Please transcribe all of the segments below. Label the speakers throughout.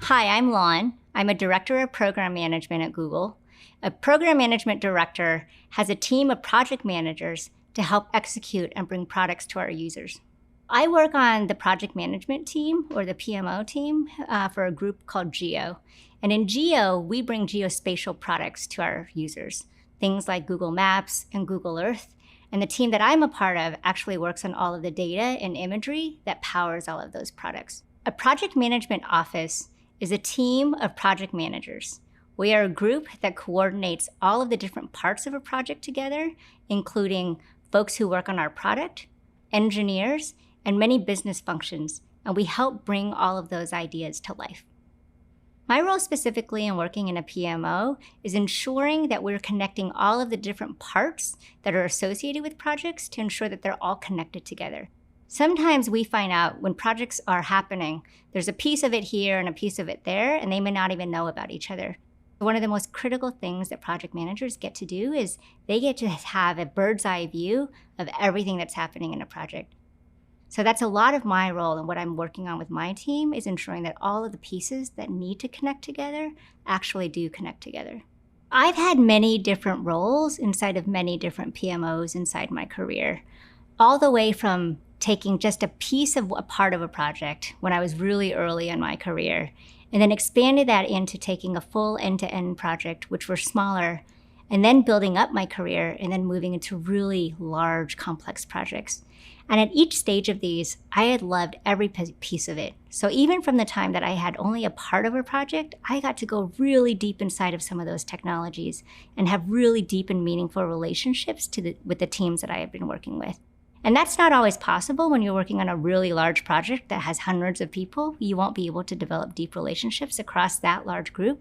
Speaker 1: Hi, I'm Lon. I'm a director of program management at Google. A program management director has a team of project managers to help execute and bring products to our users. I work on the project management team, or the PMO team, for a group called Geo. And in Geo, we bring geospatial products to our users, things like Google Maps and Google Earth. And the team that I'm a part of actually works on all of the data and imagery that powers all of those products. A project management office is a team of project managers. We are a group that coordinates all of the different parts of a project together, including folks who work on our product, engineers, and many business functions, and we help bring all of those ideas to life. My role specifically in working in a PMO is ensuring that we're connecting all of the different parts that are associated with projects to ensure that they're all connected together. Sometimes we find out when projects are happening, there's a piece of it here and a piece of it there, and they may not even know about each other. One of the most critical things that project managers get to do is they get to have a bird's eye view of everything that's happening in a project. So that's a lot of my role, and what I'm working on with my team is ensuring that all of the pieces that need to connect together actually do connect together. I've had many different roles inside of many different PMOs inside my career, all the way from taking just a piece of a part of a project when I was really early in my career, and then expanded that into taking a full end-to-end project, which were smaller, and then building up my career and then moving into really large, complex projects. And at each stage of these, I had loved every piece of it. So even from the time that I had only a part of a project, I got to go really deep inside of some of those technologies and have really deep and meaningful relationships with the teams that I have been working with. And that's not always possible when you're working on a really large project that has hundreds of people. You won't be able to develop deep relationships across that large group.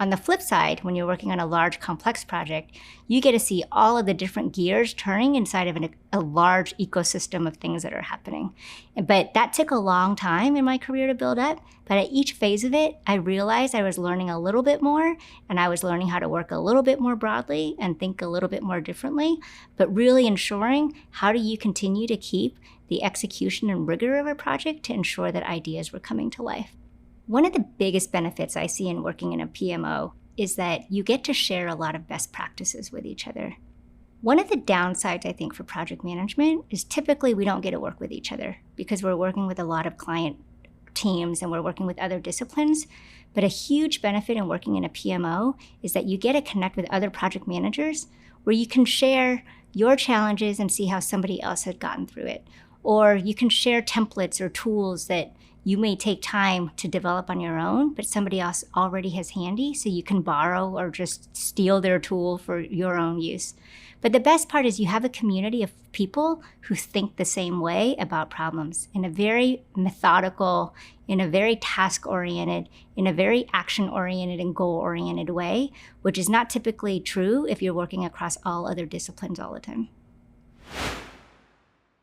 Speaker 1: On the flip side, when you're working on a large, complex project, you get to see all of the different gears turning inside of a large ecosystem of things that are happening. But that took a long time in my career to build up. But at each phase of it, I realized I was learning a little bit more, and I was learning how to work a little bit more broadly and think a little bit more differently, but really ensuring how do you continue to keep the execution and rigor of a project to ensure that ideas were coming to life. One of the biggest benefits I see in working in a PMO is that you get to share a lot of best practices with each other. One of the downsides, I think, for project management is typically we don't get to work with each other because we're working with a lot of client teams and we're working with other disciplines. But a huge benefit in working in a PMO is that you get to connect with other project managers where you can share your challenges and see how somebody else has gotten through it. Or you can share templates or tools that you may take time to develop on your own, but somebody else already has handy, so you can borrow or just steal their tool for your own use. But the best part is you have a community of people who think the same way about problems in a very methodical, in a very task-oriented, in a very action-oriented and goal-oriented way, which is not typically true if you're working across all other disciplines all the time.